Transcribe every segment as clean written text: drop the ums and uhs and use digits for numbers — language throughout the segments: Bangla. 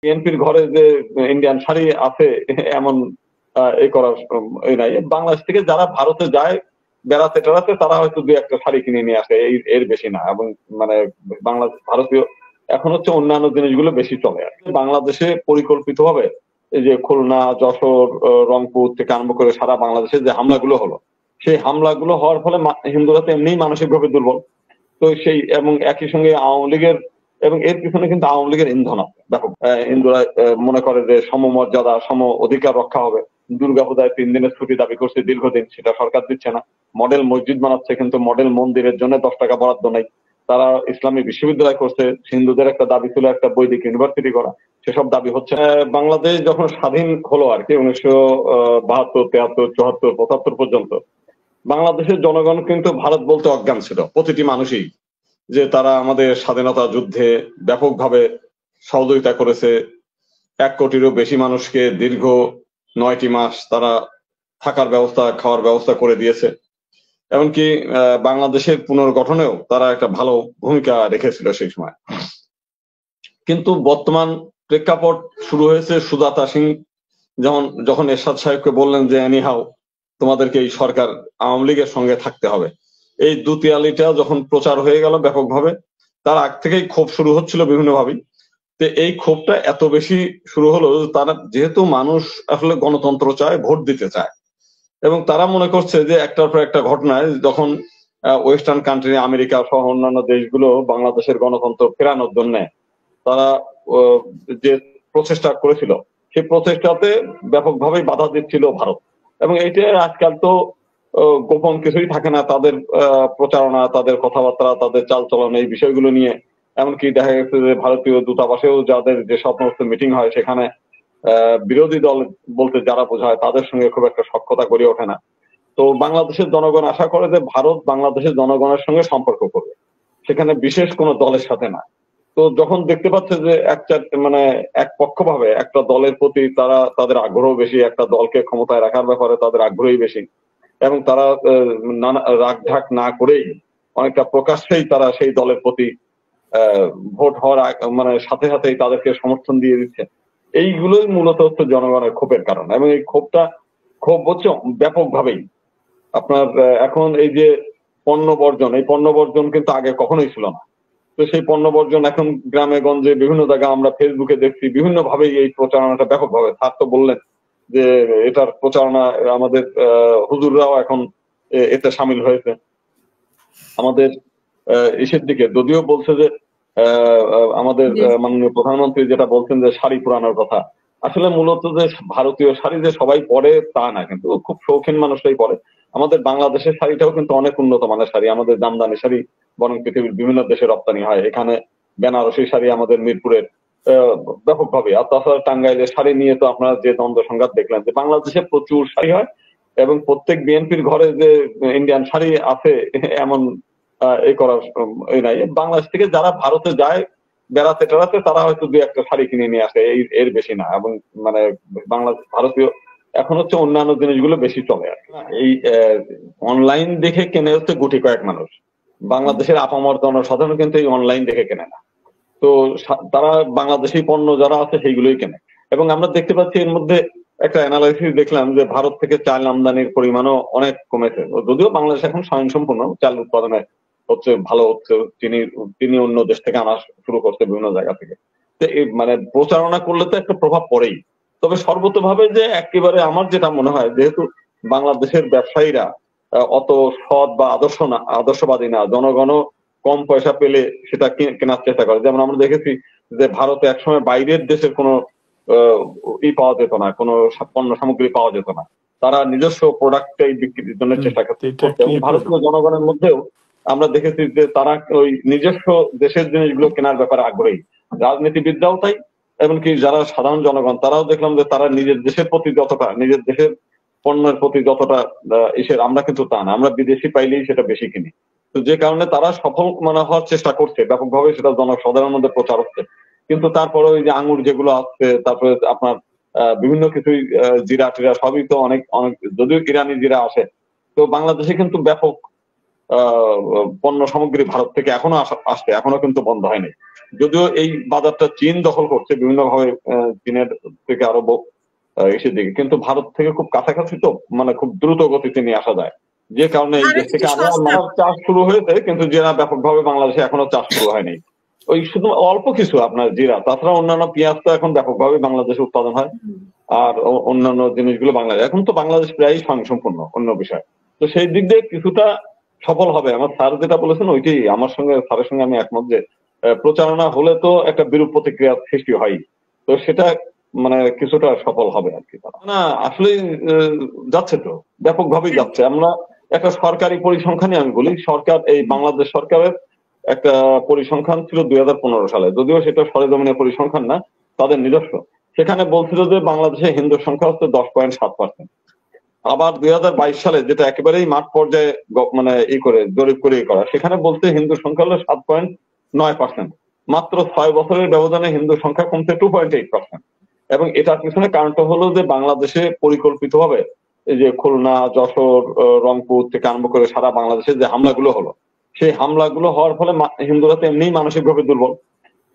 বিএনপির ঘরে যে ইন্ডিয়ান শাড়ি আছে এমন এই করার এই নাই। বাংলাদেশ থেকে যারা ভারতে যায় বেড়াতে টেড়াতে তারা হয়তো দুই একটা শাড়ি কিনে নিয়ে আসে, এর বেশি না। এবং মানে ভারতীয় এখন হচ্ছে অন্যান্য জিনিসগুলো বেশি চলে। আর বাংলাদেশে পরিকল্পিতভাবে এই যে খুলনা, যশোর, রংপুর থেকে আরম্ভ করে সারা বাংলাদেশে যে হামলাগুলো হলো, সেই হামলাগুলো হওয়ার ফলে হিন্দুরা তো এমনিই মানসিকভাবে দুর্বল। তো সেই এবং একই সঙ্গে আওয়ামী লীগের এবং এর পিছনে কিন্তু আওয়ামী লীগের ইন্ধন আছে ব্যাপক। হিন্দুরা মনে করে যে সমমর্যাদা সম অধিকার রক্ষা হবে। দুর্গাপূজায় 3 দিনের ছুটি দাবি করছে দীর্ঘদিন, সেটা সরকার দিচ্ছে না। মডেল মসজিদ বানাচ্ছে কিন্তু মডেল মন্দিরের জন্য 10 টাকা বরাদ্দ নেই। তারা ইসলামী বিশ্ববিদ্যালয় করছে, হিন্দুদের একটা দাবি ছিল একটা বৈদিক ইউনিভার্সিটি করা, সেসব দাবি হচ্ছে। বাংলাদেশ যখন স্বাধীন হলো আর কি 1972, 73, 74, 75 পর্যন্ত বাংলাদেশের জনগণ কিন্তু ভারত বলতে অজ্ঞান ছিল, প্রতিটি মানুষই, যে তারা আমাদের স্বাধীনতা যুদ্ধে ব্যাপকভাবে সহযোগিতা করেছে। 1 কোটিরও বেশি মানুষকে দীর্ঘ 9টি মাস তারা থাকার ব্যবস্থা, খাওয়ার ব্যবস্থা করে দিয়েছে। এমনকি বাংলাদেশের পুনর্গঠনেও তারা একটা ভালো ভূমিকা রেখেছিল সেই সময়। কিন্তু বর্তমান প্রেক্ষাপট শুরু হয়েছে সুজাতা সিং যখন এরশাদ সাহেবকে বললেন যে এনিহাও তোমাদেরকে এই সরকার আওয়ামী লীগের সঙ্গে থাকতে হবে, এই দুতিয়ালিটা যখন প্রচার হয়ে গেল ব্যাপকভাবে, তার আগ থেকেই ক্ষোভ শুরু হচ্ছিল বিভিন্নভাবেই। তো এই ক্ষোভটা এত বেশি শুরু হলো তারা, যেহেতু মানুষ আসলে গণতন্ত্র চায়, ভোট দিতে চায়, এবং তারা মনে করছে যে একটার পর একটা ঘটনায় যখন ওয়েস্টার্ন কান্ট্রি, আমেরিকা সহ অন্যান্য দেশগুলো বাংলাদেশের গণতন্ত্র ফেরানোর জন্য তারা যে প্রচেষ্টা করেছিল, সেই প্রচেষ্টাতে ব্যাপকভাবেই বাধা দিচ্ছিল ভারত। এবং এইটা আজকাল তো গোপন কিছুই থাকে না, তাদের প্রচারণা, তাদের কথাবার্তা, তাদের চালচলন, এই বিষয়গুলো নিয়ে। এমনকি দেখা গেছে যে ভারতীয় দূতাবাসেও যাদের যে সমস্ত মিটিং হয় সেখানে বিরোধী দল বলতে যারা বোঝায় তাদের সঙ্গে খুব একটা সখ্যতা গড়ে ওঠে না। তো বাংলাদেশের জনগণ আশা করে যে ভারত বাংলাদেশের জনগণের সঙ্গে সম্পর্ক করবে, সেখানে বিশেষ কোনো দলের সাথে না। তো যখন দেখতে পাচ্ছে যে মানে একপক্ষভাবে একটা দলের প্রতি তারা তাদের আগ্রহ বেশি, একটা দলকে ক্ষমতায় রাখার ব্যাপারে তাদের আগ্রহই বেশি, এবং তারা নানা রাগঢাক না করেই অনেকটা প্রকাশ্যেই তারা সেই দলের প্রতি ভোট হওয়ার মানে সাথে সাথেই তাদেরকে সমর্থন দিয়ে দিচ্ছে। এইগুলোই মূলত হচ্ছে জনগণের ক্ষোভের কারণ। এবং এই ক্ষোভ হচ্ছে ব্যাপকভাবেই আপনার এখন এই যে পণ্য বর্জন, এই পণ্য বর্জন কিন্তু আগে কখনোই ছিল না। তো সেই পণ্য বর্জন এখন গ্রামে গঞ্জে বিভিন্ন জায়গায় আমরা ফেসবুকে দেখছি, বিভিন্ন ভাবেই এই প্রচারণাটা ব্যাপকভাবে। স্যার তো বললেন যে এটার প্রচারণা আমাদের হুজুররাও এখন এতে সামিল হয়েছে। আমাদের ইসের দিকে যদিও বলছে যে আমাদের মাননীয় প্রধানমন্ত্রী যেটা বলছেন যে শাড়ি পরানোর কথা, আসলে মূলত যে ভারতীয় শাড়ি যে সবাই পরে তা না, কিন্তু খুব শৌখিন মানুষরাই পরে। আমাদের বাংলাদেশের শাড়িটাও কিন্তু অনেক উন্নত মানের শাড়ি, আমাদের জামদানি শাড়ি বরং পৃথিবীর বিভিন্ন দেশে রপ্তানি হয়। এখানে বেনারসি শাড়ি আমাদের মিরপুরের ব্যাপকভাবে। আর তাছাড়া টাঙ্গাইলের শাড়ি নিয়ে তো আপনারা যে দ্বন্দ্ব সংঘাত দেখলেন, যে বাংলাদেশে প্রচুর শাড়ি হয় এবং প্রত্যেক বিএনপির ঘরে যে ইন্ডিয়ান শাড়ি আছে এমন এই করার এই নাই। বাংলাদেশ থেকে যারা ভারতে যায় বেড়াতে টেড়াতে তারা হয়তো দুই একটা শাড়ি কিনে নিয়ে আসে, এর বেশি না। এবং মানে ভারতীয় এখন হচ্ছে অন্যান্য জিনিসগুলো বেশি চলে আর কি। এই অনলাইন দেখে কেনে হচ্ছে গুটি কয়েক মানুষ, বাংলাদেশের আপামর জনসাধারণ কিন্তু এই অনলাইন দেখে কেনে না। তো তারা বাংলাদেশি পণ্য যারা আছে সেইগুলোই কেনে। এবং আমরা দেখতে পাচ্ছি এর মধ্যে একটা অ্যানালাইসিস দেখলাম যে ভারত থেকে চাল আমদানির পরিমাণও অনেক কমেছে। যদিও বাংলাদেশ এখন স্বয়ংসম্পূর্ণ, চাল উৎপাদনে হচ্ছে ভালো হচ্ছে, চিনি অন্য দেশ থেকে আনা শুরু করছে বিভিন্ন জায়গা থেকে। তো এই মানে প্রচারণা করলে তো একটা প্রভাব পড়েই। তবে সর্বতভাবে যে একেবারে আমার যেটা মনে হয়, যেহেতু বাংলাদেশের ব্যবসায়ীরা অত সৎ বা আদর্শবাদী না, জনগণও কম পয়সা পেলে সেটা কেনার চেষ্টা করে। যেমন আমরা দেখেছি যে ভারতে একসময় বাইরের দেশের কোনো পাওয়া যেত না, কোনো পণ্য সামগ্রী পাওয়া যেত না, তারা নিজস্ব প্রোডাক্টটাই বিক্রির জন্য চেষ্টা করতে। এবং ভারতীয় জনগণের মধ্যেও আমরা দেখেছি যে তারা ওই নিজস্ব দেশের জিনিসগুলো কেনার ব্যাপারে আগ্রহী। রাজনীতিবিদরাও তাই, এমনকি যারা সাধারণ জনগণ তারাও দেখলাম যে তারা নিজের দেশের প্রতি যতটা, নিজের দেশের পণ্যের প্রতি যতটা ইসের, আমরা কিন্তু তা না, আমরা বিদেশি পাইলেই সেটা বেশি কিনি। তো যে কারণে তারা সফল মানে হওয়ার চেষ্টা করছে ব্যাপকভাবে, সেটা জনসাধারণের মধ্যে প্রচার হচ্ছে। কিন্তু তারপরে ওই যে আঙুর যেগুলো আসছে, তারপরে আপনার বিভিন্ন কিছুই জিরা টিরা সবই তো অনেক অনেক, যদিও ইরানি জিরা আসে, তো বাংলাদেশে কিন্তু ব্যাপক পণ্য সামগ্রী ভারত থেকে এখনো আসছে, এখনো কিন্তু বন্ধ হয়নি। যদিও এই বাজারটা চীন দখল করছে বিভিন্নভাবে, চীনের থেকে আরো এসে দিকে, কিন্তু ভারত থেকে খুব কাছাকাছি, তো মানে খুব দ্রুত গতিতে নিয়ে আসা যায়, যে কারণে এই দেশ ভারতে থেকে তো আরো সস্তা। মাছ চাষ শুরু হয়েছে, কিন্তু জিরা ব্যাপকভাবে বাংলাদেশে এখনো চাষ শুরু হয়নি। ওই শুধু অল্প কিছু আপনার জিরা, তাছাড়া অন্যান্য পেঁয়াজ তো এখন ব্যাপকভাবে বাংলাদেশে উৎপাদন হয়। আর অন্যান্য জিনিসগুলো বাংলাদেশ, এখন তো বাংলাদেশ প্রায় স্বয়ংসম্পূর্ণ অন্য বিষয়। তো সেই দিক দিয়ে কিছুটা সফল হবে। আমার স্যার যেটা বলেছেন ওইটাই আমার সঙ্গে, স্যারের সঙ্গে আমি একমত যে প্রচারণা হলে তো একটা বিরূপ প্রতিক্রিয়া সৃষ্টি হয়, তো সেটা মানে কিছুটা সফল হবে আর কি। না আসলে যাচ্ছে তো, ব্যাপকভাবেই হ্যাঁ। যাচ্ছে। আমরা একটা সরকারি পরিসংখ্যানই আমি বলি, সরকার এই বাংলাদেশ সরকারের একটা পরিসংখ্যান ছিল 2015 সালে, যদিও সেটা সরেজমিনের পরিসংখ্যান না, তাদের নিজস্ব। সেখানে বলছিল যে বাংলাদেশে হিন্দুর সংখ্যা হচ্ছে 10.7%। আবার 2022 সালে, যেটা একেবারেই মাঠ পর্যায়ে মানে করে জরিপ করে করা, সেখানে বলতে হিন্দুর সংখ্যা হলো 7.9%। মাত্র 6 বছরের ব্যবধানে হিন্দুর সংখ্যা কমছে 2.8%। এবং এটার পিছনে কারণটা হলো যে বাংলাদেশে পরিকল্পিতভাবে এই যে খুলনা, যশোর, রংপুর থেকে আরম্ভ করে সারা বাংলাদেশে যে হামলাগুলো হলো, সেই হামলাগুলো হওয়ার ফলে হিন্দুরা তো এমনিই মানসিকভাবে দুর্বল।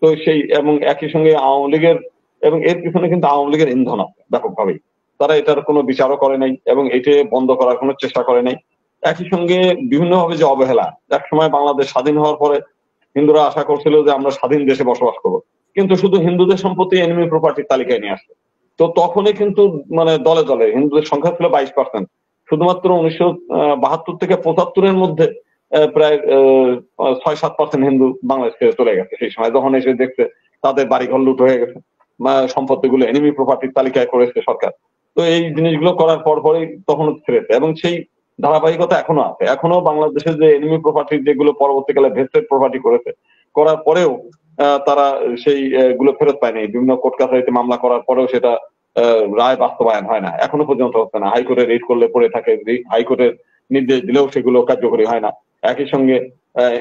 তো সেই এবং একই সঙ্গে আওয়ামী লীগের, এবং এর পিছনে কিন্তু আওয়ামী লীগের ইন্ধন আছে ব্যাপকভাবেই। তারা এটার কোনো বিচারও করে নাই এবং এটি বন্ধ করার কোনো চেষ্টা করে নাই। একই সঙ্গে বিভিন্নভাবে যে অবহেলা, এক সময় বাংলাদেশ স্বাধীন হওয়ার পরে হিন্দুরা আশা করছিল যে আমরা স্বাধীন দেশে বসবাস করবো, কিন্তু শুধু হিন্দুদের সম্পত্তি এনিমি প্রপার্টির তালিকায় নিয়ে আসছে। তো তখনই কিন্তু মানে দলে দলে হিন্দুদের সংখ্যা ছিল 22%। শুধুমাত্র 1972 থেকে 75-এর মধ্যে প্রায় 6-7% হিন্দু বাংলাদেশ থেকে চলে গেছে। সেই সময় যখন এসে দেখছে তাদের বাড়িঘর লুট হয়ে গেছে, সম্পত্তিগুলো এনিমি প্রপার্টির তালিকায় করেছে সরকার। তো এই জিনিসগুলো করার পর পরই তখন ছেড়েছে, এবং সেই ধারাবাহিকতা এখনো আছে। এখনো বাংলাদেশে যে এনিমি প্রপার্টি যেগুলো পরবর্তীকালে ভেস্টেড প্রপার্টি করেছে, করার পরেও তারা সেই গুলো ফেরত পায়নি। বিভিন্ন কোর্ট কাছারিতে মামলা করার পরেও সেটা রায় বাস্তবায়ন হয় না, এখনো পর্যন্ত হচ্ছে না। হাইকোর্টে রিট করলে পড়ে থাকে, হাইকোর্টের নির্দেশ দিলেও সেগুলো কার্যকরী হয় না। একই সঙ্গে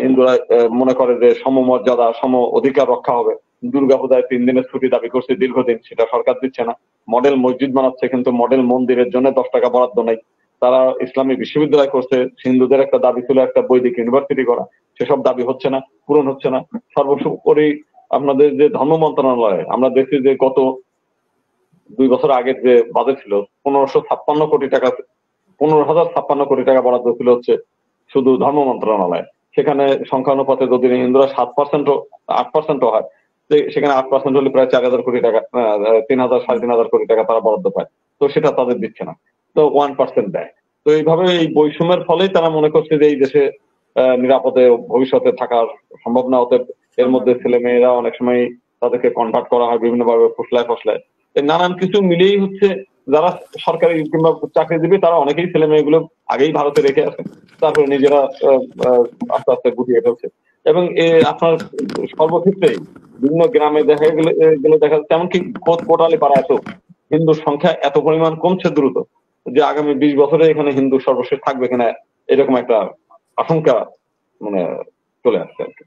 হিন্দুরা মনে করে যে সমমর্যাদা, সম অধিকার রক্ষা হবে। দুর্গাপূজায় 3 দিনের ছুটি দাবি করছে দীর্ঘদিন, সেটা সরকার দিচ্ছে না। মডেল মসজিদ বানাচ্ছে, কিন্তু মডেল মন্দিরের জন্য 10 টাকা বরাদ্দ নাই। তারা ইসলামী বিশ্ববিদ্যালয় করছে, হিন্দুদের একটা দাবি ছিল একটা বৈদিক ইউনিভার্সিটি করা, সেসব দাবি হচ্ছে না, পূরণ হচ্ছে না। সর্বোপরি আপনাদের যে ধর্ম মন্ত্রণালয়, আমরা দেখছি যে গত 2 বছর আগের যে বাজেট ছিল 1556 কোটি টাকা, 15,056 কোটি টাকা বরাদ্দ ছিল হচ্ছে শুধু ধর্ম মন্ত্রণালয়। সেখানে সংখ্যানুপাতে যদি হিন্দুরা 7% 8% হয়, সেখানে 8% হলে প্রায় 4,000 কোটি টাকা, 3,000 3,500 কোটি টাকা তারা বরাদ্দ পায়। তো সেটা তাদের দিচ্ছে না, তো 1% দেয়। তো এইভাবে এই বৈষম্যের ফলেই তারা মনে করছে যে এই দেশে নিরাপদে ভবিষ্যতে থাকার সম্ভব না। অতএব এর সম্ভব মধ্যে না। ছেলে মেয়েরা অনেক সময় তাদেরকে কনভার্ট করা হয় বিভিন্নভাবে, ফুসলায় ফসলায়। নানান কিছু মিলেই হচ্ছে যারা সরকারি কিংবা চাকরিজীবী, তারা অনেকেই ছেলে মেয়েগুলো আগেই ভারতে রেখে আসে, তারপরে নিজেরা আস্তে আস্তে গুটিয়ে ফেলছে। এবং আপনার সর্বক্ষেত্রেই বিভিন্ন গ্রামে দেখা গেলে দেখা যাচ্ছে, এমনকি কোটালি পাড়ায় হিন্দুর সংখ্যা এত পরিমাণ কমছে দ্রুত, যে আগামী 20 বছরে এখানে হিন্দু সর্বশেষ থাকবে কিনা এরকম একটা আশঙ্কা মানে চলে আসছে আর কি।